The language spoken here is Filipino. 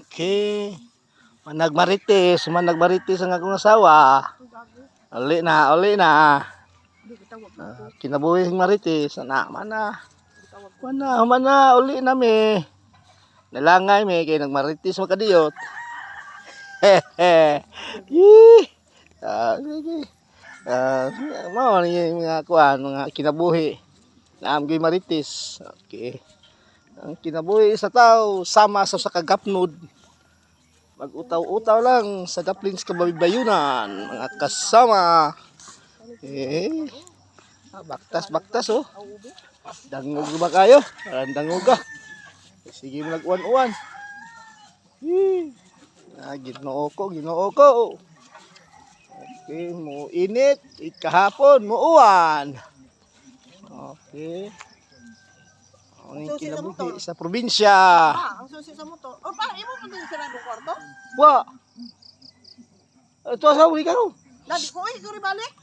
Okay. Managmarites ang akong asawa. Uli na. Kinabuhi marites na mana. Uli na mi. Nalangay mi kay nagmarites makadiyot. Mao ni mga kuan, mga kinabuhi. Naamgay marites. Okay. Ang kinabuhi sa tao sama sa kagapnod. Mag-utaw-utaw lang sa gaplins kababayunan, mga kasama. Baktas oh. Dangog ba kayo? Parang dangog ka. Sige mo nag-uwan-uwan. Ginoo ko. Okay, mo init, kahapon mo uwan. Okay. Ang kinabuhi sa probinsya. Ang susi sa motor. O pa, imo mo din sila ng kwarto? Wa. Ito sa uli ka no. Dadi ko rin balik.